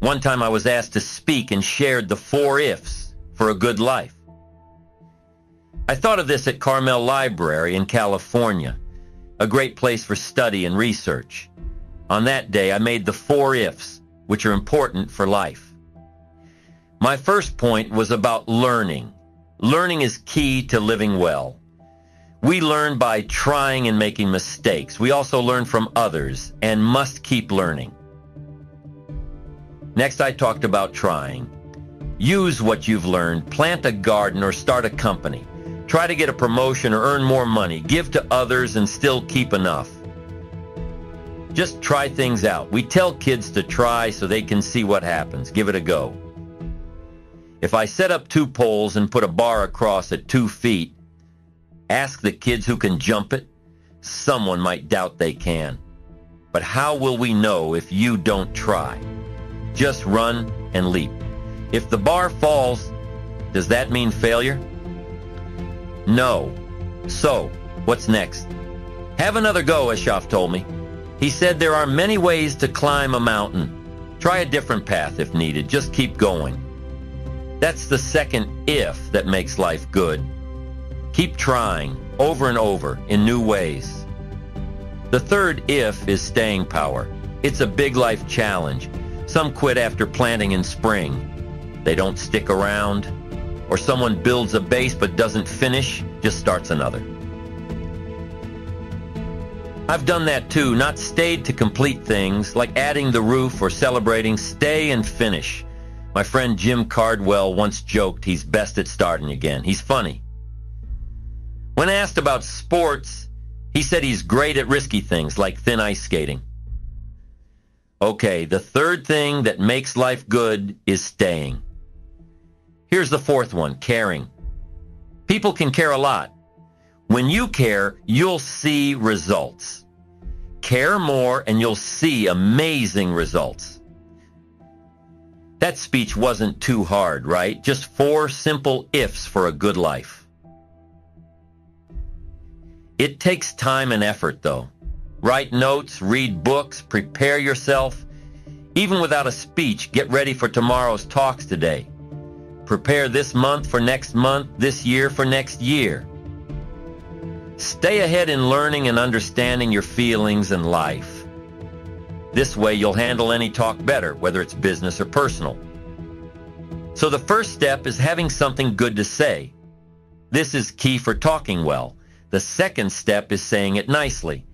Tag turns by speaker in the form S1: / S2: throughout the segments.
S1: One time I was asked to speak and shared the 4 Ifs for a good life. I thought of this at Carmel Library in California, a great place for study and research. On that day, I made the 4 Ifs, which are important for life. My first point was about learning. Learning is key to living well. We learn by trying and making mistakes. We also learn from others and must keep learning. Next, I talked about trying. Use what you've learned. Plant a garden or start a company. Try to get a promotion or earn more money. Give to others and still keep enough. Just try things out. We tell kids to try so they can see what happens. Give it a go. If I set up 2 poles and put a bar across at 2 feet, ask the kids who can jump it. Someone might doubt they can. But how will we know if you don't try? Just run and leap. If the bar falls, does that mean failure? No. So, what's next? Have another go, as Shaf told me. He said there are many ways to climb a mountain. Try a different path if needed. Just keep going. That's the second if that makes life good. Keep trying over and over in new ways. The third if is staying power. It's a big life challenge. Some quit after planting in spring. They don't stick around. Or someone builds a base but doesn't finish, just starts another. I've done that too, not stayed to complete things like adding the roof or celebrating. Stay and finish. My friend Jim Cardwell once joked he's best at starting again. He's funny. When asked about sports, he said he's great at risky things like thin ice skating. Okay, the third thing that makes life good is staying. Here's the fourth one, caring. People can care a lot. When you care, you'll see results. Care more and you'll see amazing results. That speech wasn't too hard, right? Just 4 simple ifs for a good life. It takes time and effort, though. Write notes, read books, prepare yourself. Even without a speech, get ready for tomorrow's talks today. Prepare this month for next month, this year for next year. Stay ahead in learning and understanding your feelings and life. This way you'll handle any talk better, whether it's business or personal. So the first step is having something good to say. This is key for talking well. The second step is saying it nicely.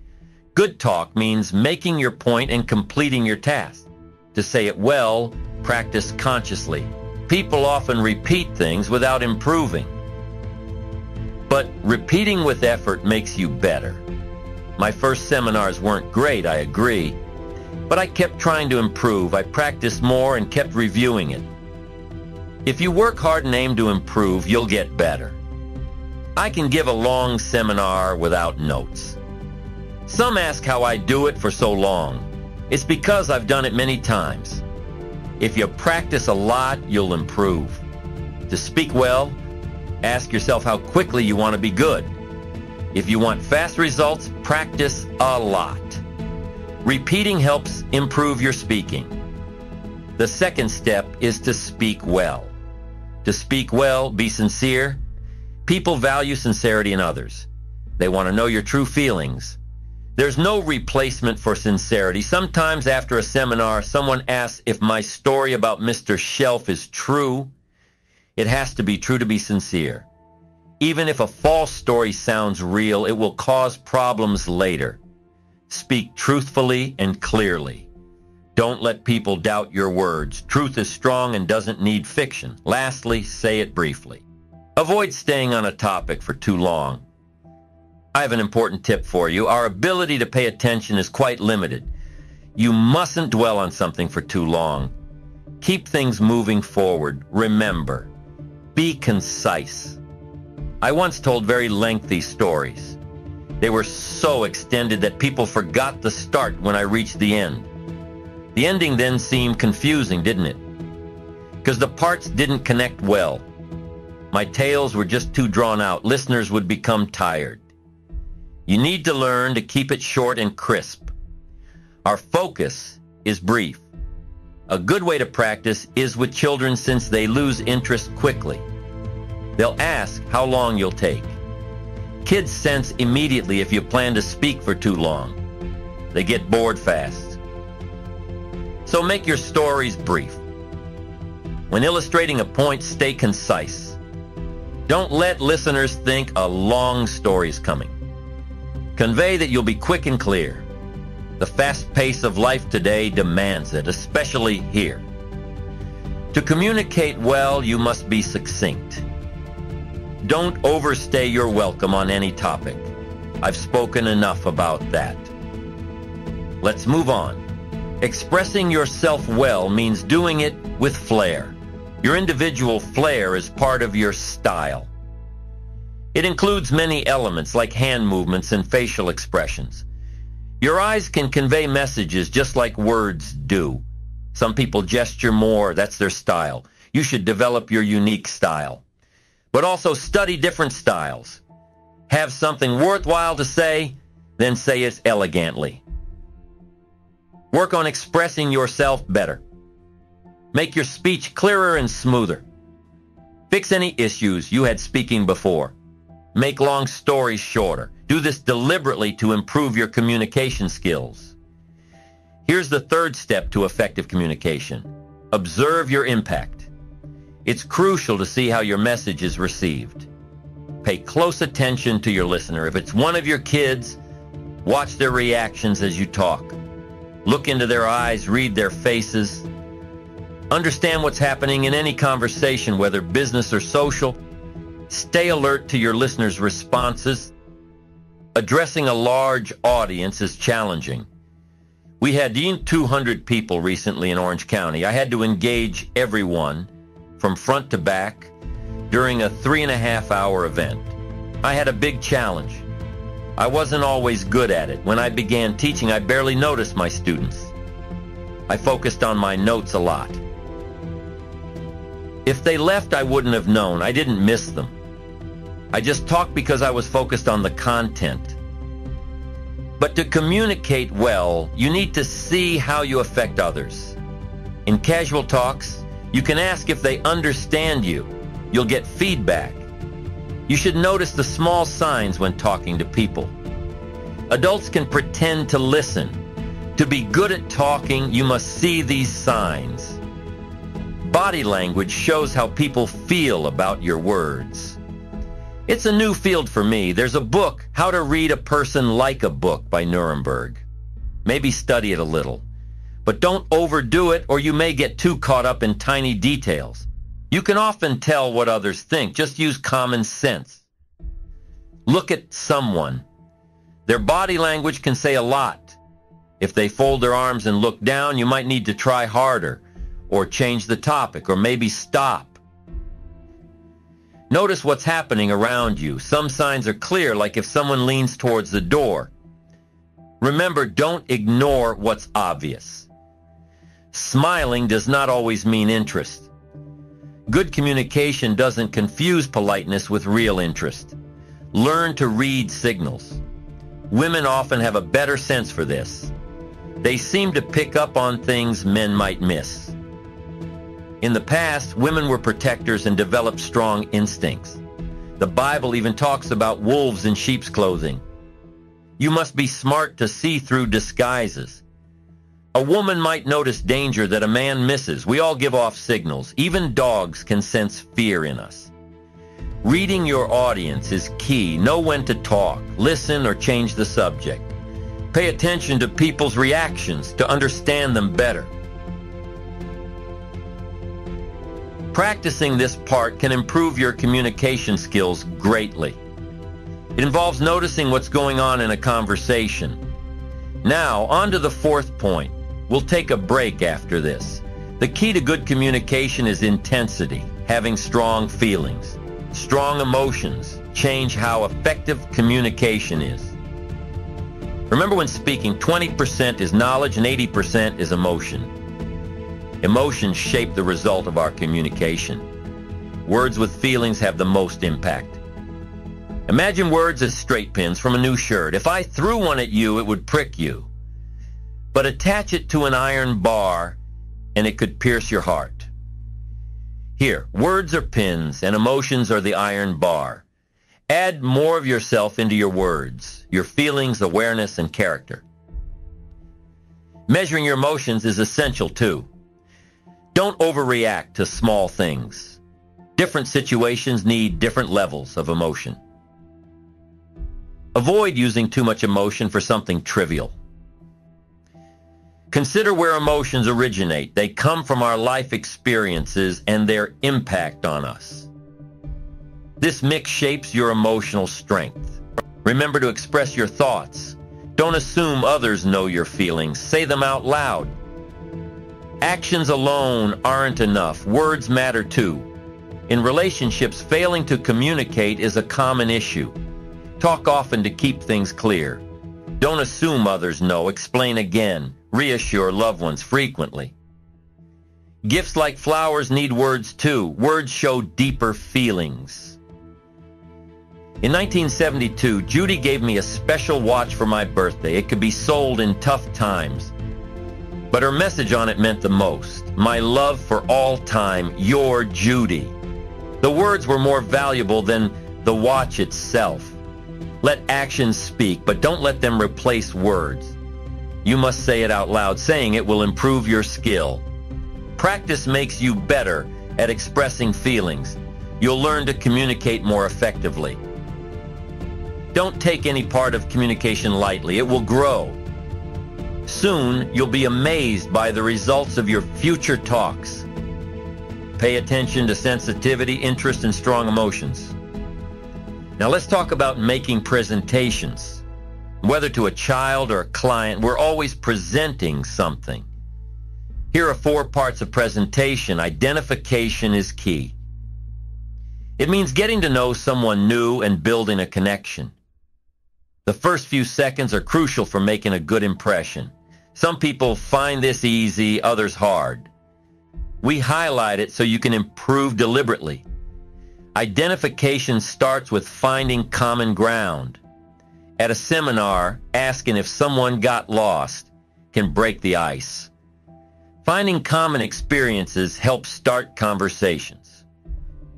S1: Good talk means making your point and completing your task. To say it well, practice consciously. People often repeat things without improving. But repeating with effort makes you better. My first seminars weren't great, I agree. But I kept trying to improve. I practiced more and kept reviewing it. If you work hard and aim to improve, you'll get better. I can give a long seminar without notes. Some ask how I do it for so long. It's because I've done it many times. If you practice a lot, you'll improve. To speak well, ask yourself how quickly you want to be good. If you want fast results, practice a lot. Repeating helps improve your speaking. The second step is to speak well. To speak well, be sincere. People value sincerity in others. They want to know your true feelings. There's no replacement for sincerity. Sometimes after a seminar, someone asks if my story about Mr. Shelf is true. It has to be true to be sincere. Even if a false story sounds real, it will cause problems later. Speak truthfully and clearly. Don't let people doubt your words. Truth is strong and doesn't need fiction. Lastly, say it briefly. Avoid staying on a topic for too long. I have an important tip for you. Our ability to pay attention is quite limited. You mustn't dwell on something for too long. Keep things moving forward. Remember, be concise. I once told very lengthy stories. They were so extended that people forgot the start when I reached the end. The ending then seemed confusing, didn't it? Because the parts didn't connect well. My tales were just too drawn out. Listeners would become tired. You need to learn to keep it short and crisp. Our focus is brief. A good way to practice is with children since they lose interest quickly. They'll ask how long you'll take. Kids sense immediately if you plan to speak for too long. They get bored fast. So make your stories brief. When illustrating a point, stay concise. Don't let listeners think a long story is coming. Convey that you'll be quick and clear. The fast pace of life today demands it, especially here. To communicate well, you must be succinct. Don't overstay your welcome on any topic. I've spoken enough about that. Let's move on. Expressing yourself well means doing it with flair. Your individual flair is part of your style. It includes many elements like hand movements and facial expressions. Your eyes can convey messages just like words do. Some people gesture more, that's their style. You should develop your unique style. But also study different styles. Have something worthwhile to say, then say it elegantly. Work on expressing yourself better. Make your speech clearer and smoother. Fix any issues you had speaking before. Make long stories shorter. Do this deliberately to improve your communication skills. Here's the third step to effective communication. Observe your impact. It's crucial to see how your message is received. Pay close attention to your listener. If it's one of your kids, watch their reactions as you talk. Look into their eyes, read their faces. Understand what's happening in any conversation, whether business or social. Stay alert to your listeners' responses. Addressing a large audience is challenging. We had 200 people recently in Orange County. I had to engage everyone from front to back during a 3.5-hour event. I had a big challenge. I wasn't always good at it. When I began teaching, I barely noticed my students. I focused on my notes a lot. If they left, I wouldn't have known. I didn't miss them. I just talked because I was focused on the content. But to communicate well, you need to see how you affect others. In casual talks, you can ask if they understand you. You'll get feedback. You should notice the small signs when talking to people. Adults can pretend to listen. To be good at talking, you must see these signs. Body language shows how people feel about your words. It's a new field for me. There's a book, How to Read a Person Like a Book by Nuremberg. Maybe study it a little. But don't overdo it or you may get too caught up in tiny details. You can often tell what others think. Just use common sense. Look at someone. Their body language can say a lot. If they fold their arms and look down, you might need to try harder, or change the topic, or maybe stop. Notice what's happening around you. Some signs are clear, like if someone leans towards the door. Remember, don't ignore what's obvious. Smiling does not always mean interest. Good communication doesn't confuse politeness with real interest. Learn to read signals. Women often have a better sense for this. They seem to pick up on things men might miss. In the past, women were protectors and developed strong instincts. The Bible even talks about wolves in sheep's clothing. You must be smart to see through disguises. A woman might notice danger that a man misses. We all give off signals. Even dogs can sense fear in us. Reading your audience is key. Know when to talk, listen, or change the subject. Pay attention to people's reactions to understand them better. Practicing this part can improve your communication skills greatly. It involves noticing what's going on in a conversation. Now, on to the fourth point. We'll take a break after this. The key to good communication is intensity, having strong feelings. Strong emotions change how effective communication is. Remember, when speaking, 20% is knowledge and 80% is emotion. Emotions shape the result of our communication. Words with feelings have the most impact. Imagine words as straight pins from a new shirt. If I threw one at you, it would prick you. But attach it to an iron bar, and it could pierce your heart. Here, words are pins and emotions are the iron bar. Add more of yourself into your words, your feelings, awareness, and character. Measuring your emotions is essential too. Don't overreact to small things. Different situations need different levels of emotion. Avoid using too much emotion for something trivial. Consider where emotions originate. They come from our life experiences and their impact on us. This mix shapes your emotional strength. Remember to express your thoughts. Don't assume others know your feelings. Say them out loud. Actions alone aren't enough. Words matter too. In relationships, failing to communicate is a common issue. Talk often to keep things clear. Don't assume others know. Explain again. Reassure loved ones frequently. Gifts like flowers need words too. Words show deeper feelings. In 1972, Judy gave me a special watch for my birthday. It could be sold in tough times. But her message on it meant the most. My love for all time, your Judy. The words were more valuable than the watch itself. Let actions speak, but don't let them replace words. You must say it out loud. Saying it will improve your skill. Practice makes you better at expressing feelings. You'll learn to communicate more effectively. Don't take any part of communication lightly. It will grow. Soon, you'll be amazed by the results of your future talks. Pay attention to sensitivity, interest, and strong emotions. Now let's talk about making presentations. Whether to a child or a client, we're always presenting something. Here are 4 parts of presentation. Identification is key. It means getting to know someone new and building a connection. The first few seconds are crucial for making a good impression. Some people find this easy, others hard. We highlight it so you can improve deliberately. Identification starts with finding common ground. At a seminar, asking if someone got lost can break the ice. Finding common experiences helps start conversations.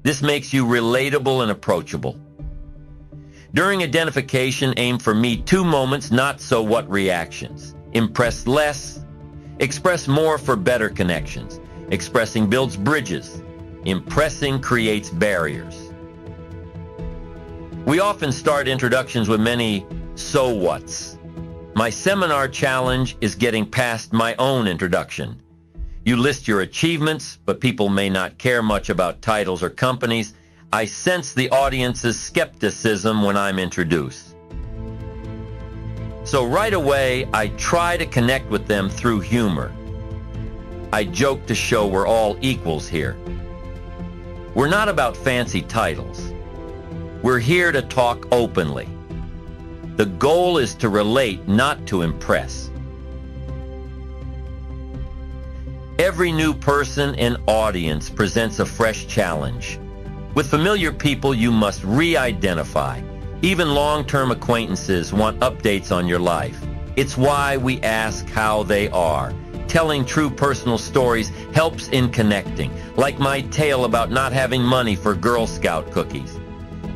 S1: This makes you relatable and approachable. During identification, aim for me too moments, not so what reactions. Impress less, express more for better connections. Expressing builds bridges. Impressing creates barriers. We often start introductions with many so whats. My seminar challenge is getting past my own introduction. You list your achievements, but people may not care much about titles or companies. I sense the audience's skepticism when I'm introduced. So right away, I try to connect with them through humor. I joke to show we're all equals here. We're not about fancy titles. We're here to talk openly. The goal is to relate, not to impress. Every new person and audience presents a fresh challenge. With familiar people, you must re-identify. Even long-term acquaintances want updates on your life. It's why we ask how they are. Telling true personal stories helps in connecting, like my tale about not having money for Girl Scout cookies.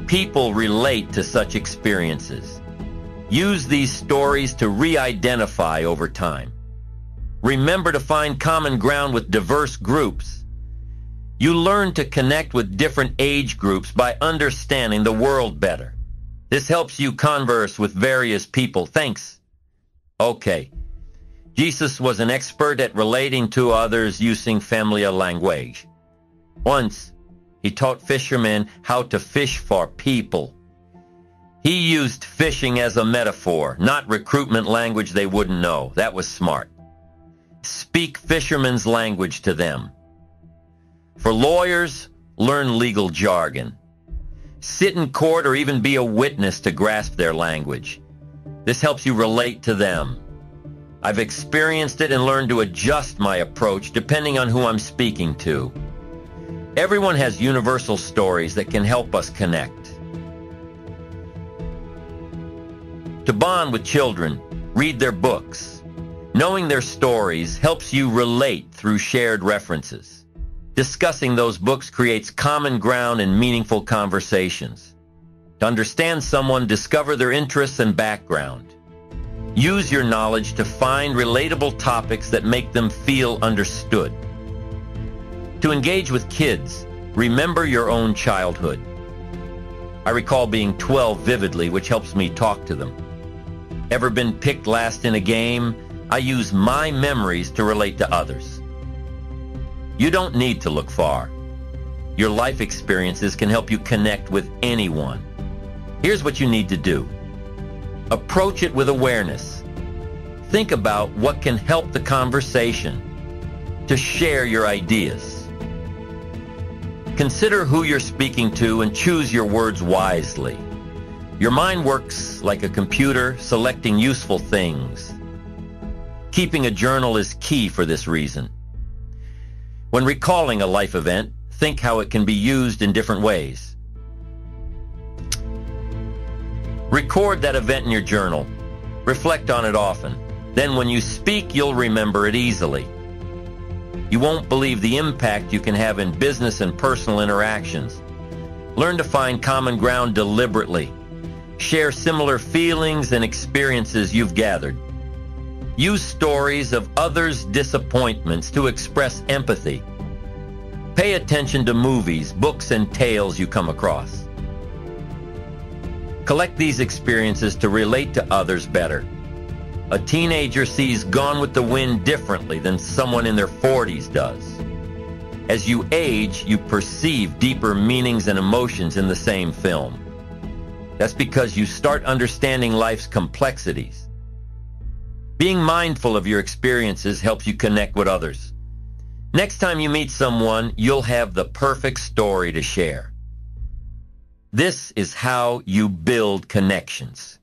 S1: People relate to such experiences. Use these stories to re-identify over time. Remember to find common ground with diverse groups. You learn to connect with different age groups by understanding the world better. This helps you converse with various people. Thanks. Okay. Jesus was an expert at relating to others using familiar language. Once, he taught fishermen how to fish for people. He used fishing as a metaphor, not recruitment language they wouldn't know. That was smart. Speak fishermen's language to them. For lawyers, learn legal jargon. Sit in court or even be a witness to grasp their language. This helps you relate to them. I've experienced it and learned to adjust my approach depending on who I'm speaking to. Everyone has universal stories that can help us connect. To bond with children, read their books. Knowing their stories helps you relate through shared references. Discussing those books creates common ground and meaningful conversations. To understand someone, discover their interests and background. Use your knowledge to find relatable topics that make them feel understood. To engage with kids, remember your own childhood. I recall being 12 vividly, which helps me talk to them. Ever been picked last in a game? I use my memories to relate to others. You don't need to look far. Your life experiences can help you connect with anyone. Here's what you need to do. Approach it with awareness. Think about what can help the conversation. To share your ideas. Consider who you're speaking to and choose your words wisely. Your mind works like a computer, selecting useful things. Keeping a journal is key for this reason. When recalling a life event, think how it can be used in different ways. Record that event in your journal. Reflect on it often. Then when you speak, you'll remember it easily. You won't believe the impact you can have in business and personal interactions. Learn to find common ground deliberately. Share similar feelings and experiences you've gathered. Use stories of others' disappointments to express empathy. Pay attention to movies, books, and tales you come across. Collect these experiences to relate to others better. A teenager sees Gone with the Wind differently than someone in their 40s does. As you age, you perceive deeper meanings and emotions in the same film. That's because you start understanding life's complexities. Being mindful of your experiences helps you connect with others. Next time you meet someone, you'll have the perfect story to share. This is how you build connections.